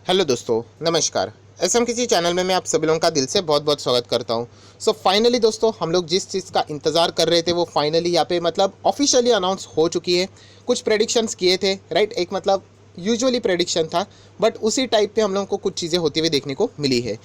Hello दोस्तों, नमस्कार। SM किसी चैनल में मैं आप सभी लोगों का दिल से बहुत बहुत स्वागत करता हूं। सो फाइनली दोस्तों, हम लोग जिस चीज़ का इंतज़ार कर रहे थे वो फाइनली यहाँ पे मतलब ऑफिशियली अनाउंस हो चुकी है। कुछ प्रेडिक्शंस किए थे, राइट। एक मतलब यूजुअली प्रेडिक्शन था, बट उसी टाइप पे हम लोगों को कुछ चीज़ें होती हुई देखने को मिली है।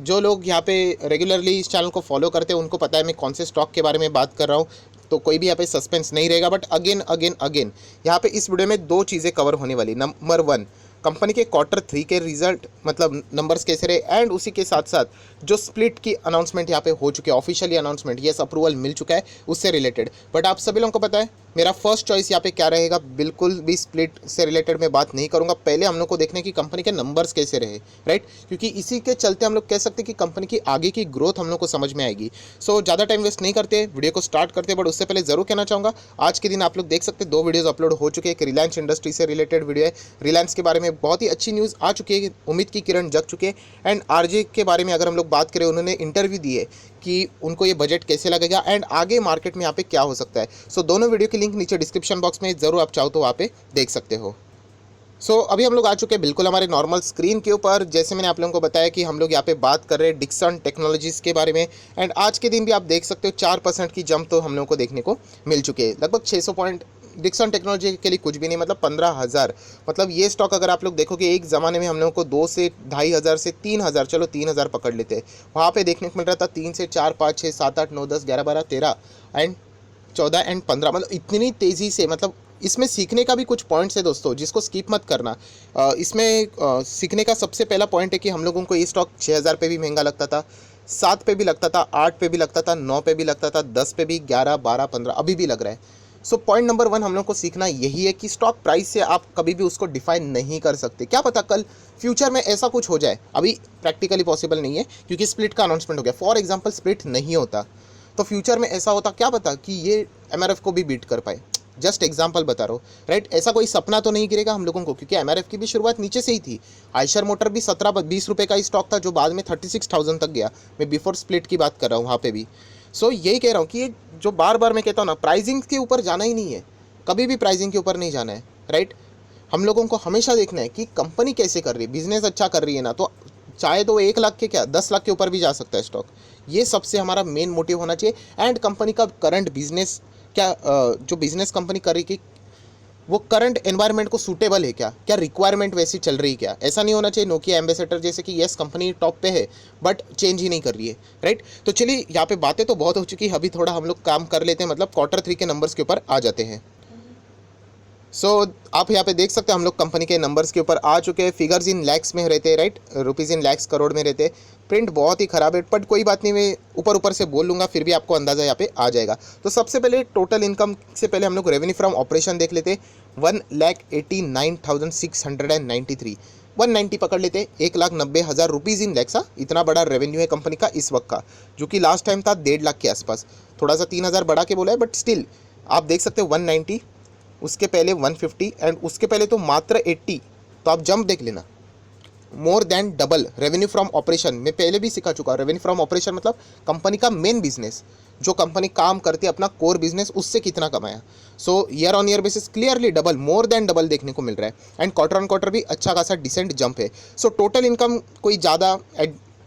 जो लोग यहाँ पे रेगुलरली इस चैनल को फॉलो करते हैं उनको पता है मैं कौन से स्टॉक के बारे में बात कर रहा हूँ। तो कोई भी यहाँ पे सस्पेंस नहीं रहेगा, बट अगेन अगेन अगेन यहाँ पे इस वीडियो में दो चीज़ें कवर होने वाली। नंबर वन, कंपनी के क्वार्टर 3 के रिजल्ट मतलब नंबर्स कैसे रहे, एंड उसी के साथ साथ जो स्प्लिट की अनाउंसमेंट यहाँ पे हो चुकी है, ऑफिशियली अनाउंसमेंट, यस अप्रूवल मिल चुका है उससे रिलेटेड। बट आप सभी लोगों को पता है मेरा फर्स्ट चॉइस यहाँ पे क्या रहेगा। बिल्कुल भी स्प्लिट से रिलेटेड मैं बात नहीं करूँगा। पहले हम लोग को देखने की कंपनी के नंबर्स कैसे रहे, राइट, क्योंकि इसी के चलते हम लोग कह सकते हैं कि कंपनी की आगे की ग्रोथ हम लोग को समझ में आएगी। सो ज़्यादा टाइम वेस्ट नहीं करते, वीडियो को स्टार्ट करते। बट उससे पहले ज़रूर कहना चाहूँगा, आज के दिन आप लोग देख सकते हैं दो वीडियोज़ अपलोड हो चुके हैं। एक रिलायंस इंडस्ट्री से रिलेटेड वीडियो है, रिलायंस के बारे में बहुत ही अच्छी न्यूज़ आ चुकी है, उम्मीद की किरण जग चुके हैं। एंड आरजे के बारे में अगर हम लोग बात करें, उन्होंने इंटरव्यू दी है कि उनको ये बजट कैसे लगेगा एंड आगे मार्केट में यहाँ पे क्या हो सकता है। सो दोनों वीडियो की लिंक नीचे डिस्क्रिप्शन बॉक्स में ज़रूर आप चाहो तो वहाँ पे देख सकते हो। अभी हम लोग आ चुके हैं बिल्कुल हमारे नॉर्मल स्क्रीन के ऊपर। जैसे मैंने आप लोगों को बताया कि हम लोग यहाँ पे बात कर रहे हैं डिक्सन टेक्नोलॉजीज़ के बारे में। एंड आज के दिन भी आप देख सकते हो 4% की जंप तो हम लोगों को देखने को मिल चुके हैं, लगभग 600 पॉइंट। डिक्सन टेक्नोलॉजी के लिए कुछ भी नहीं, मतलब 15,000। मतलब ये स्टॉक अगर आप लोग देखोगे, एक ज़माने में हम लोगों को 2 से 2,500 से 3,000, चलो 3,000 पकड़ लेते हैं, वहाँ पे देखने को मिल रहा था 3 से 4 5 6 7 8 9 10 11 12 13 एंड 14 एंड 15। मतलब इतनी तेज़ी से, मतलब इसमें सीखने का भी कुछ पॉइंट्स है दोस्तों, जिसको स्किप मत करना। इसमें सीखने का सबसे पहला पॉइंट है कि हम लोगों को ये स्टॉक 6,000 पे भी महंगा लगता था, 7 पे भी लगता था, 8 पे भी लगता था, 9 पे भी लगता था, 10 पे भी, 11 12 15 अभी भी लग रहा है। सो पॉइंट नंबर वन हम लोग को सीखना यही है कि स्टॉक प्राइस से आप कभी भी उसको डिफाइन नहीं कर सकते। क्या पता कल फ्यूचर में ऐसा कुछ हो जाए, अभी प्रैक्टिकली पॉसिबल नहीं है क्योंकि स्प्लिट का अनाउंसमेंट हो गया। फॉर एग्जाम्पल स्प्लिट नहीं होता तो फ्यूचर में ऐसा होता, क्या पता कि ये एमआरएफ को भी बीट कर पाए। जस्ट एग्जांपल बता रहा हूँ, राइट। ऐसा कोई सपना तो नहीं गिरेगा हम लोगों को, क्योंकि एमआरएफ की भी शुरुआत नीचे से ही थी। आयशर मोटर भी 17-20 रुपये का ही स्टॉक था, जो बाद में 36,000 तक गया। मैं बिफोर स्प्लिट की बात कर रहा हूँ वहाँ पे भी। यही कह रहा हूँ कि ये जो बार बार मैं कहता हूँ ना, प्राइसिंग के ऊपर जाना ही नहीं है, कभी भी प्राइसिंग के ऊपर नहीं जाना है, राइट। हम लोगों को हमेशा देखना है कि कंपनी कैसे कर रही है, बिजनेस अच्छा कर रही है ना, तो चाहे तो 1 लाख के क्या 10 लाख के ऊपर भी जा सकता है स्टॉक। ये सबसे हमारा मेन मोटिव होना चाहिए। एंड कंपनी का करंट बिजनेस क्या, जो बिजनेस कंपनी कर रही है वो करंट एनवायरनमेंट को सूटेबल है क्या, क्या रिक्वायरमेंट वैसी चल रही है क्या। ऐसा नहीं होना चाहिए नोकिया एम्बेसडर जैसे कि यस कंपनी टॉप पे है बट चेंज ही नहीं कर रही है, राइट। तो चलिए, यहाँ पे बातें तो बहुत हो चुकी है, अभी थोड़ा हम लोग काम कर लेते हैं, मतलब क्वार्टर 3 के नंबर्स के ऊपर आ जाते हैं। आप यहाँ पे देख सकते हैं हम लोग कंपनी के नंबर्स के ऊपर आ चुके हैं। फिगर्स इन लैक्स में रहते हैं, right, rupees in lakhs crore में रहते हैं। प्रिंट बहुत ही ख़राब है, बट कोई बात नहीं, मैं ऊपर ऊपर से बोल लूँगा, फिर भी आपको अंदाज़ा यहाँ पे आ जाएगा। तो सबसे पहले टोटल इनकम से पहले हम लोग रेवेन्यू फ्रॉम ऑपरेशन देख लेते हैं। 1,89,693, 190 पकड़ लेते हैं, 1,90,000 रुपीज़ इन लैक्स। इतना बड़ा रेवेन्यू है कंपनी का इस वक्त का, जो कि लास्ट टाइम था 1.5 लाख के आसपास। थोड़ा सा 3,000 बढ़ा के बोला है, बट स्टिल आप देख सकते हैं 190, उसके पहले 150 एंड उसके पहले तो मात्र 80। तो आप जंप देख लेना, more than double revenue from operation. मैं पहले भी सिखा चुका, रेवेन्यू फ्रॉम ऑपरेशन मतलब कंपनी का मेन बिजनेस, जो कंपनी काम करती है अपना कोर बिजनेस, उससे कितना कमाया। Year on year basis clearly double, more than double देखने को मिल रहा है। एंड क्वार्टर ऑन क्वार्टर भी अच्छा खासा डिसेंट जंप है। टोटल इनकम कोई ज़्यादा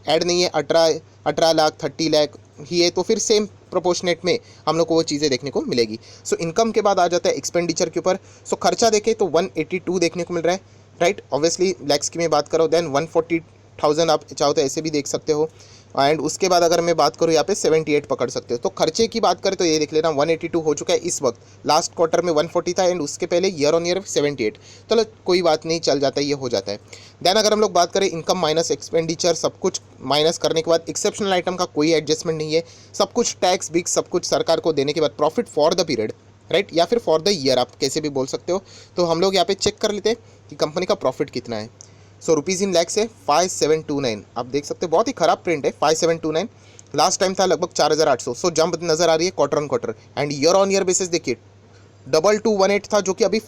ऐड नहीं है, 18 लाख 30 लाख ही है, तो फिर सेम प्रोपोर्शनेट में हम लोग को वो चीज़ें देखने को मिलेगी। इनकम के बाद आ जाता है एक्सपेंडिचर के ऊपर। खर्चा देखें तो 182 देखने को मिल रहा है, राइट। ऑब्वियसली लैक्स की मैं बात करूँ, देन 140,000 आप चाहो तो ऐसे भी देख सकते हो। एंड उसके बाद अगर मैं बात करूँ यहाँ पे 78 पकड़ सकते हो। तो खर्चे की बात करें तो ये देख लेना 182 हो चुका है इस वक्त। लास्ट क्वार्टर में 140 था एंड उसके पहले ईयर ऑन ईयर 78। चलो कोई बात नहीं, चल जाता है, ये हो जाता है। देन अगर हम लोग बात करें इनकम माइनस एक्सपेंडिचर, सब कुछ माइनस करने के बाद एक्सेप्शनल आइटम का कोई एडजस्टमेंट नहीं है, सब कुछ टैक्स बिक्स सब कुछ सरकार को देने के बाद profit for the period, right, या फिर फॉर द ईयर, आप कैसे भी बोल सकते हो। तो हम लोग यहाँ पे चेक कर लेते हैं कि कंपनी का प्रॉफिट कितना है। रुपीज़ इन लैक्स है 5729, आप देख सकते हो बहुत ही ख़राब प्रिंट है 5729। लास्ट टाइम था लगभग 4,800। जंप नज़र आ रही है quarter on quarter. And year on year basis देखिए 2218 था, जो कि अभी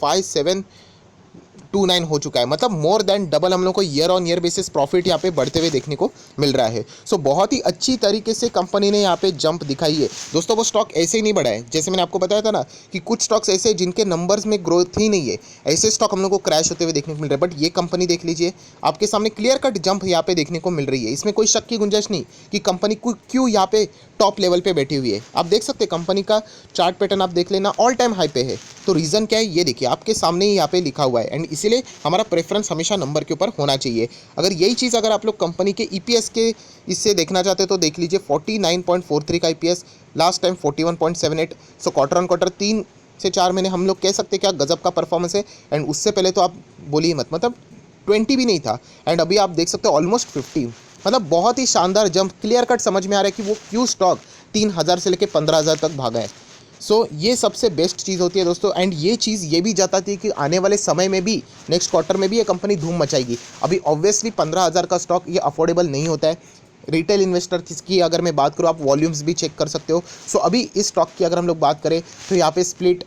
29 हो चुका है, मतलब मोर देन डबल हम लोग को year on year basis profit यहाँ पे बढ़ते हुए देखने को मिल रहा है। सो बहुत ही अच्छी तरीके से कंपनी ने यहाँ पे जंप दिखाई है दोस्तों। वो स्टॉक ऐसे ही नहीं बढ़ा है, जैसे मैंने आपको बताया था ना कि कुछ स्टॉक्स ऐसे हैं जिनके नंबर्स में ग्रोथ ही नहीं है, ऐसे स्टॉक हम लोग को क्रैश होते हुए देखने को मिल रहा है। बट ये कंपनी देख लीजिए, आपके सामने क्लियर कट जंप यहाँ पे देखने को मिल रही है। इसमें कोई शक की गुंजाइश नहीं कि कंपनी क्यों यहाँ पे टॉप लेवल पे बैठी हुई है। आप देख सकते हैं कंपनी का चार्ट पैटर्न, आप देख लेना, ऑल टाइम हाई पे है। तो रीज़न क्या है ये देखिए, आपके सामने ही यहाँ पे लिखा हुआ है। एंड इसीलिए हमारा प्रेफरेंस हमेशा नंबर के ऊपर होना चाहिए। अगर यही चीज़ अगर आप लोग कंपनी के ईपीएस के इससे देखना चाहते हैं तो देख लीजिए 49.43 का EPS, last time 41.78। So quarter on quarter 3 से 4 महीने हम लोग कह सकते हैं क्या गजब का परफॉर्मेंस है। एंड उससे पहले तो आप बोलिए मत, मतलब 20 भी नहीं था। एंड अभी आप देख सकते हो ऑलमोस्ट 50, मतलब बहुत ही शानदार जंप। क्लियर कट समझ में आ रहा है कि वो क्यों स्टॉक 3000 से लेकर 15000 तक भागा है। सो ये सबसे बेस्ट चीज़ होती है दोस्तों। एंड ये चीज़ ये भी जाताती है कि आने वाले समय में भी, नेक्स्ट क्वार्टर में भी ये कंपनी धूम मचाएगी। अभी ऑब्वियसली 15000 का स्टॉक ये अफोर्डेबल नहीं होता है। रिटेल इन्वेस्टर की अगर मैं बात करूँ, आप वॉल्यूम्स भी चेक कर सकते हो। सो अभी इस स्टॉक की अगर हम लोग बात करें तो यहाँ पे स्प्लिट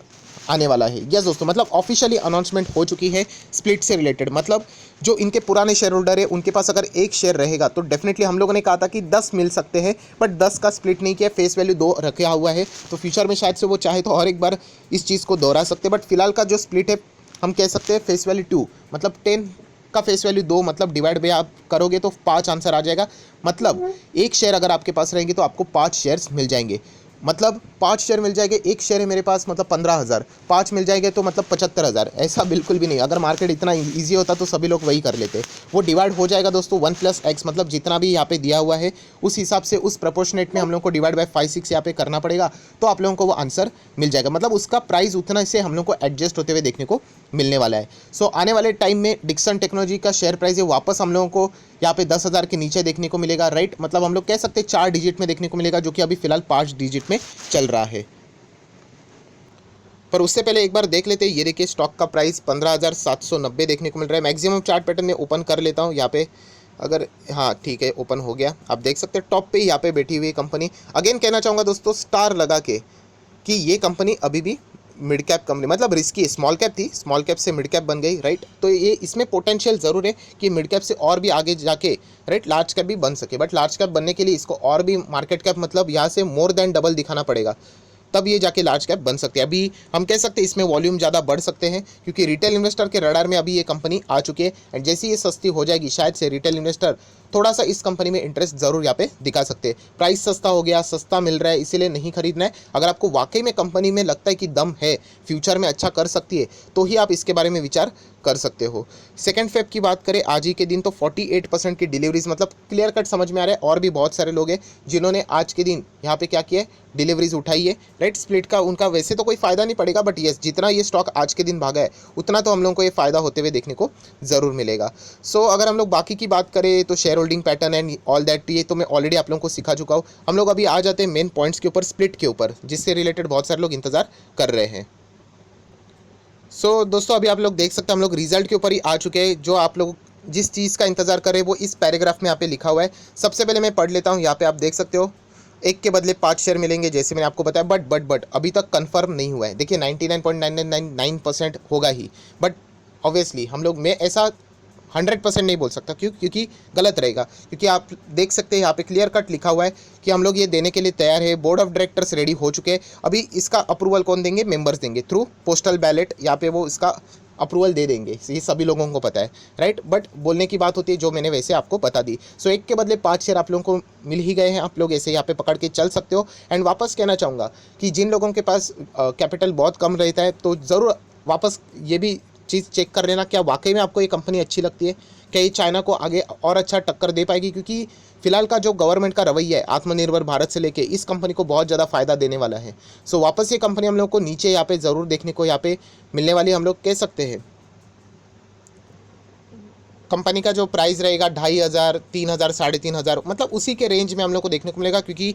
आने वाला है। यस दोस्तों, मतलब ऑफिशियली अनाउंसमेंट हो चुकी है स्प्लिट से रिलेटेड। मतलब जो इनके पुराने शेयर होल्डर है उनके पास अगर एक शेयर रहेगा तो डेफिनेटली, हम लोगों ने कहा था कि 10 मिल सकते हैं, बट 10 का स्प्लिट नहीं किया, फेस वैल्यू 2 रखा हुआ है। तो फ्यूचर में शायद से वो चाहे तो और एक बार इस चीज़ को दोहरा सकते हैं। बट फिलहाल का जो स्प्लिट है हम कह सकते हैं फेस वैल्यू 2, मतलब 10 का फेस वैल्यू 2, मतलब डिवाइड बाय आप करोगे तो 5 आंसर आ जाएगा। मतलब एक शेयर अगर आपके पास रहेंगे तो आपको 5 शेयर्स मिल जाएंगे। मतलब 5 शेयर मिल जाएंगे, एक शेयर है मेरे पास मतलब 15000, 5 मिल जाएंगे तो मतलब 75000। ऐसा बिल्कुल भी नहीं, अगर मार्केट इतना ईजी होता तो सभी लोग वही कर लेते। वो डिवाइड हो जाएगा दोस्तों 1+X, मतलब जितना भी यहाँ पे दिया हुआ है उस हिसाब से, उस प्रोपोर्शनेट में हम लोग को डिवाइड बाय 5-6 यहाँ पे करना पड़ेगा, तो आप लोगों को वो आंसर मिल जाएगा। मतलब उसका प्राइस उतना से हम लोग को एडजस्ट होते हुए देखने को मिलने वाला है। सो आने वाले टाइम में डिक्सन टेक्नोलॉजी का शेयर प्राइस है वापस हम लोगों को यहाँ पे 10,000 के नीचे देखने को मिलेगा, राइट। मतलब हम लोग कह सकते हैं 4 डिजिट में देखने को मिलेगा, जो कि अभी फिलहाल 5 डिजिट में चल रहा है। पर उससे पहले एक बार देख लेते हैं, ये देखिए स्टॉक का प्राइस 15,790 देखने को मिल रहा है। मैक्सिमम चार्ट पैटर्न में ओपन कर लेता हूँ यहाँ पे, अगर हाँ ठीक है ओपन हो गया। आप देख सकते हैं टॉप पे ही यहाँ पे बैठी हुई कंपनी। अगेन कहना चाहूँगा दोस्तों स्टार लगा के कि ये कंपनी अभी भी मिड कैप कंपनी, मतलब रिस्की, स्मॉल कैप थी, स्मॉल कैप से मिड कैप बन गई, राइट। तो ये इसमें पोटेंशियल ज़रूर है कि मिड कैप से और भी आगे जाके, राइट, लार्ज कैप भी बन सके। बट लार्ज कैप बनने के लिए इसको और भी मार्केट कैप, मतलब यहाँ से मोर देन डबल दिखाना पड़ेगा, तब ये जाके लार्ज कैप बन सकती है। अभी हम कह सकते हैं इसमें वॉल्यूम ज़्यादा बढ़ सकते हैं, क्योंकि रिटेल इन्वेस्टर के रडार में अभी ये कंपनी आ चुकी है। एंड जैसे ये सस्ती हो जाएगी, शायद से रिटेल इन्वेस्टर थोड़ा सा इस कंपनी में इंटरेस्ट ज़रूर यहाँ पे दिखा सकते हैं। प्राइस सस्ता हो गया, सस्ता मिल रहा है, इसीलिए नहीं खरीदना है। अगर आपको वाकई में कंपनी में लगता है कि दम है, फ्यूचर में अच्छा कर सकती है, तो ही आप इसके बारे में विचार कर सकते हो। 2 फेब की बात करें आज ही के दिन, तो 48% की डिलीवरीज, मतलब क्लियर कट समझ में आ रहा है। और भी बहुत सारे लोग हैं जिन्होंने आज के दिन यहाँ पे क्या किया है, डिलीवरीज उठाई है, राइट। स्प्लिट का उनका वैसे तो कोई फ़ायदा नहीं पड़ेगा, बट येस जितना ये स्टॉक आज के दिन भागा है उतना तो हम लोगों को ये फ़ायदा होते हुए देखने को ज़रूर मिलेगा। सो अगर हम लोग बाकी की बात करें तो share holding pattern and all that, ये तो मैं ऑलरेडी आप लोगों को सिखा चुका हूँ। हम लोग अभी आ जाते हैं मेन पॉइंट्स के ऊपर, स्प्लिट के ऊपर, जिससे रिलेटेड बहुत सारे लोग इंतजार कर रहे हैं। दोस्तों अभी आप लोग देख सकते हैं हम लोग रिजल्ट के ऊपर ही आ चुके हैं। जो आप लोग जिस चीज़ का इंतजार कर रहे हैं वो इस पैराग्राफ में यहाँ पे लिखा हुआ है। सबसे पहले मैं पढ़ लेता हूँ। यहाँ पे आप देख सकते हो 1 के बदले 5 शेयर मिलेंगे, जैसे मैंने आपको बताया। बट अभी तक कंफर्म नहीं हुआ है। देखिए 99.9999% होगा ही, बट ऑब्वियसली हम लोग, मैं ऐसा 100% नहीं बोल सकता, क्योंकि गलत रहेगा। क्योंकि आप देख सकते हैं यहाँ पे क्लियर कट लिखा हुआ है कि हम लोग ये देने के लिए तैयार है। बोर्ड ऑफ डायरेक्टर्स रेडी हो चुके हैं। अभी इसका अप्रूवल कौन देंगे, मेंबर्स देंगे थ्रू पोस्टल बैलेट। यहाँ पे वो इसका अप्रूवल दे देंगे, ये सभी लोगों को पता है, राइट। बट बोलने की बात होती है जो मैंने वैसे आपको बता दी। 1 के बदले 5 शेयर आप लोगों को मिल ही गए हैं। आप लोग ऐसे यहाँ पे पकड़ के चल सकते हो। एंड वापस कहना चाहूँगा कि जिन लोगों के पास कैपिटल बहुत कम रहता है, तो ज़रूर वापस ये भी चीज़ चेक कर लेना, क्या वाकई में आपको ये कंपनी अच्छी लगती है, क्या ये चाइना को आगे और अच्छा टक्कर दे पाएगी। क्योंकि फिलहाल का जो गवर्नमेंट का रवैया है आत्मनिर्भर भारत से लेके, इस कंपनी को बहुत ज़्यादा फायदा देने वाला है। वापस ये कंपनी हम लोग को नीचे यहाँ पे ज़रूर देखने को यहाँ पे मिलने वाली, हम लोग कह सकते हैं। कंपनी का जो प्राइस रहेगा 2500, 3000, 3500, मतलब उसी के रेंज में हम लोग को देखने को मिलेगा। क्योंकि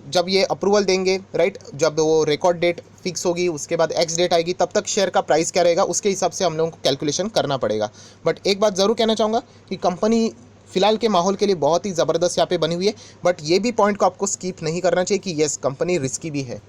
जब ये अप्रूवल देंगे, राइट, जब वो रिकॉर्ड डेट फिक्स होगी, उसके बाद एक्स डेट आएगी, तब तक शेयर का प्राइस क्या रहेगा उसके हिसाब से हम लोगों को कैलकुलेशन करना पड़ेगा। बट एक बात ज़रूर कहना चाहूँगा कि कंपनी फिलहाल के माहौल के लिए बहुत ही ज़बरदस्त यहाँ पे बनी हुई है। बट ये भी पॉइंट को आपको स्किप नहीं करना चाहिए कि येस कंपनी रिस्की भी है।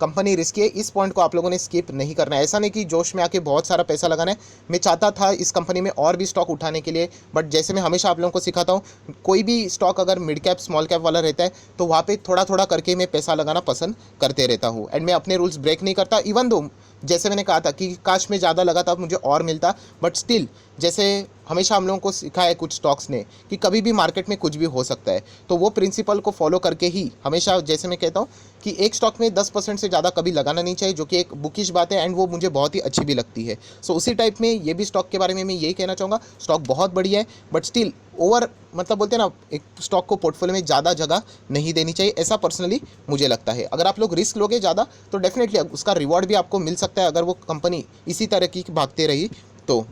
कंपनी रिस्की है, इस पॉइंट को आप लोगों ने स्किप नहीं करना है। ऐसा नहीं कि जोश में आके बहुत सारा पैसा लगाना है। मैं चाहता था इस कंपनी में और भी स्टॉक उठाने के लिए, बट जैसे मैं हमेशा आप लोगों को सिखाता हूँ, कोई भी स्टॉक अगर मिड कैप स्मॉल कैप वाला रहता है तो वहाँ पे थोड़ा थोड़ा करके मैं पैसा लगाना पसंद करते रहता हूँ, एंड मैं अपने रूल्स ब्रेक नहीं करता। इवन दो जैसे मैंने कहा था कि काश में ज़्यादा लगा था मुझे और मिलता, बट स्टिल जैसे हमेशा हम लोगों को सिखाया है कुछ स्टॉक्स ने कि कभी भी मार्केट में कुछ भी हो सकता है, तो वो प्रिंसिपल को फॉलो करके ही हमेशा, जैसे मैं कहता हूँ कि एक स्टॉक में 10% से ज़्यादा कभी लगाना नहीं चाहिए, जो कि एक बुकिश बात है, एंड वो मुझे बहुत ही अच्छी भी लगती है। सो उसी टाइप में ये भी स्टॉक के बारे में मैं यही कहना चाहूँगा, स्टॉक बहुत बढ़िया है, बट स्टिल ओवर मतलब बोलते हैं ना, एक स्टॉक को पोर्टफोलियो में ज़्यादा जगह नहीं देनी चाहिए, ऐसा पर्सनली मुझे लगता है। अगर आप लोग रिस्क लोगे ज़्यादा तो डेफिनेटली उसका रिवॉर्ड भी आपको मिल सकता है, अगर वो कंपनी इसी तरह की भागते रही तो।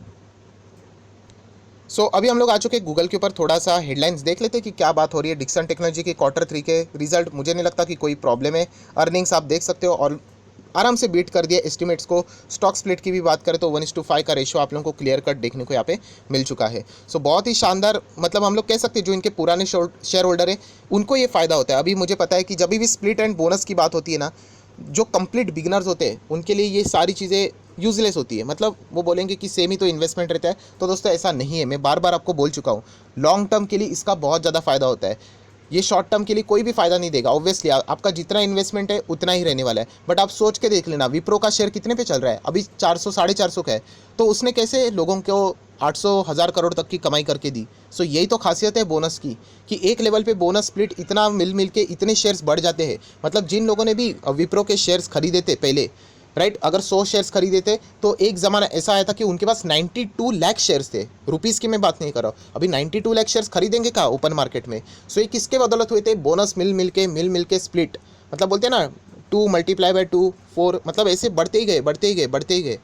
अभी हम लोग आ चुके हैं गूगल के ऊपर, थोड़ा सा हेडलाइंस देख लेते हैं कि क्या बात हो रही है। डिक्सन टेक्नोलॉजी के Q3 के रिजल्ट, मुझे नहीं लगता कि कोई प्रॉब्लम है। अर्निंग्स आप देख सकते हो और आराम से बीट कर दिया एस्टिमेट्स को। स्टॉक स्प्लिट की भी बात करें तो 1:5 का रेशियो आप लोगों को क्लियर कट देखने को यहाँ पे मिल चुका है। बहुत ही शानदार, मतलब हम लोग कह सकते हैं जो इनके पुराने शेयर होल्डर है उनको ये फ़ायदा होता है। अभी मुझे पता है कि जब भी स्प्लिट एंड बोनस की बात होती है ना, जो कंप्लीट बिगिनर्स होते हैं उनके लिए ये सारी चीज़ें यूजलेस होती है। मतलब वो बोलेंगे कि सेम ही तो इन्वेस्टमेंट रहता है, तो दोस्तों ऐसा नहीं है। मैं बार बार आपको बोल चुका हूँ, लॉन्ग टर्म के लिए इसका बहुत ज़्यादा फ़ायदा होता है। ये शॉर्ट टर्म के लिए कोई भी फ़ायदा नहीं देगा। ऑब्वियसली आपका जितना इन्वेस्टमेंट है उतना ही रहने वाला है, बट आप सोच के देख लेना, विप्रो का शेयर कितने पे चल रहा है अभी? 400 450 का है। तो उसने कैसे लोगों को 800 1000 करोड़ तक की कमाई करके दी। यही तो खासियत है बोनस की, कि एक लेवल पे बोनस स्प्लिट इतना मिल के इतने शेयर्स बढ़ जाते हैं। मतलब जिन लोगों ने भी विप्रो के शेयर्स खरीदे थे पहले, राइट, अगर 100 शेयर्स खरीदे थे तो एक ज़माना ऐसा आया था कि उनके पास 92 लाख शेयर्स थे। रुपीज़ की मैं बात नहीं कर रहा हूँ, अभी 92 लाख शेयर्स खरीदेंगे कहाँ ओपन मार्केट में। ये किसके बदौलत हुए थे? बोनस मिल के स्प्लिट, मतलब बोलते हैं ना 2 × 2 4, मतलब ऐसे बढ़ते ही गए।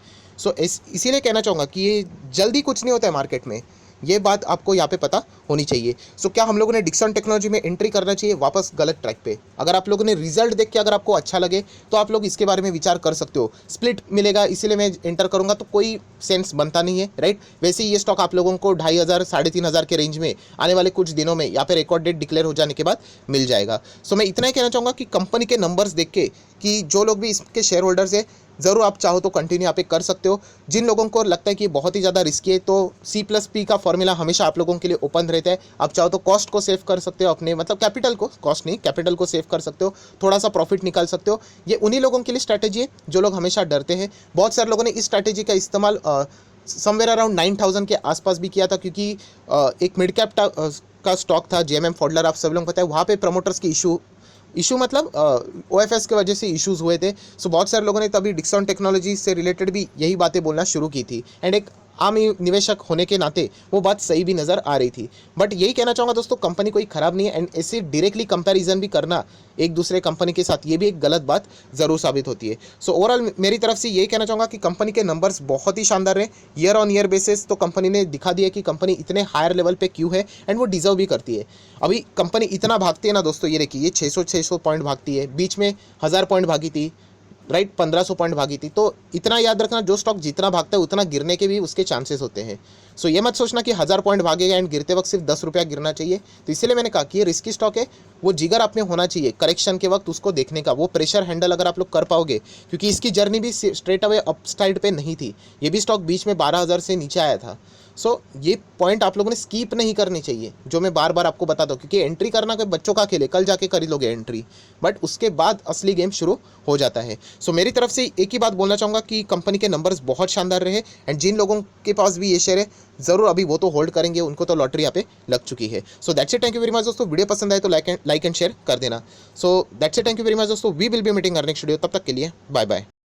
इसीलिए कहना चाहूँगा कि ये जल्दी कुछ नहीं होता है मार्केट में, ये बात आपको यहाँ पे पता होनी चाहिए। क्या हम लोगों ने डिक्सन टेक्नोलॉजी में एंट्री करना चाहिए? वापस गलत ट्रैक पे। अगर आप लोगों ने रिजल्ट देख के अगर आपको अच्छा लगे तो आप लोग इसके बारे में विचार कर सकते हो। स्प्लिट मिलेगा इसीलिए मैं एंटर करूंगा, तो कोई सेंस बनता नहीं है, राइट। वैसे ही ये स्टॉक आप लोगों को 2500 3500 के रेंज में आने वाले कुछ दिनों में या फिर रिकॉर्ड डेट डिक्लेयर हो जाने के बाद मिल जाएगा। मैं इतना ही कहना चाहूँगा कि कंपनी के नंबर्स देख के, कि जो लोग भी इसके शेयर होल्डर्स है, ज़रूर आप चाहो तो कंटिन्यू यहाँ पे कर सकते हो। जिन लोगों को लगता है कि बहुत ही ज़्यादा रिस्की है, तो C+P का फॉर्मूला हमेशा आप लोगों के लिए ओपन रहता है। आप चाहो तो कॉस्ट को सेव कर सकते हो, अपने मतलब कैपिटल को, कॉस्ट नहीं कैपिटल को सेव कर सकते हो, थोड़ा सा प्रॉफिट निकाल सकते हो। ये उन्हीं लोगों के लिए स्ट्रैटेजी है जो लोग हमेशा डरते हैं। बहुत सारे लोगों ने इस स्ट्रैटेजी का इस्तेमाल समवेयर अराउंड 9000 के आसपास भी किया था, क्योंकि एक मिड कैप का स्टॉक था JMM फॉडलर, आप सब लोगों को पता है। वहाँ पे प्रमोटर्स की इशू मतलब OFS की वजह से इश्यूज़ हुए थे। बहुत सारे लोगों ने तभी डिक्सन टेक्नोलॉजी से रिलेटेड भी यही बातें बोलना शुरू की थी, एंड एक आम निवेशक होने के नाते वो बात सही भी नज़र आ रही थी। बट यही कहना चाहूँगा दोस्तों, कंपनी कोई ख़राब नहीं है, एंड ऐसे डायरेक्टली कंपैरिजन भी करना एक दूसरे कंपनी के साथ, ये भी एक गलत बात ज़रूर साबित होती है। ओवरऑल मेरी तरफ से यही कहना चाहूँगा कि कंपनी के नंबर्स बहुत ही शानदार है। ईयर ऑन ईयर बेसिस तो कंपनी ने दिखा दिया कि कंपनी इतने हायर लेवल पे क्यों है, एंड वो डिजर्व भी करती है। अभी कंपनी इतना भागती है ना दोस्तों, ये देखिए, ये 600 पॉइंट भागती है, बीच में 1000 पॉइंट भागी थी, राइट, 1500 पॉइंट भागी थी। तो इतना याद रखना, जो स्टॉक जितना भागता है उतना गिरने के भी उसके चांसेस होते हैं। ये मत सोचना कि 1000 पॉइंट भागेगा एंड गिरते वक्त सिर्फ 10 रुपया गिरना चाहिए। तो इसीलिए मैंने कहा कि ये रिस्की स्टॉक है, वो जिगर आप में होना चाहिए करेक्शन के वक्त उसको देखने का, वो प्रेशर हैंडल अगर आप लोग कर पाओगे, क्योंकि इसकी जर्नी भी स्ट्रेट अवे अप साइड पे नहीं थी। ये भी स्टॉक बीच में 12000 से नीचे आया था। ये पॉइंट आप लोगों ने स्कीप नहीं करनी चाहिए, जो मैं बार बार आपको बताता हूँ, क्योंकि एंट्री करना कोई बच्चों का खेल है, कल जाके कर लोगे एंट्री, बट उसके बाद असली गेम शुरू हो जाता है। मेरी तरफ से एक ही बात बोलना चाहूँगा कि कंपनी के नंबर्स बहुत शानदार रहे, एंड जिन लोगों के पास भी ये शेयर है ज़रूर अभी वो तो होल्ड करेंगे, उनको तो लॉटरी यहाँ पे लग चुकी है। That's it, thank you very much दोस्तों। वीडियो पसंद आए तो लाइक एंड शेयर कर देना। That's it, thank you very much दोस्तों। We will be meeting next video, तब तक के लिए बाय बाय।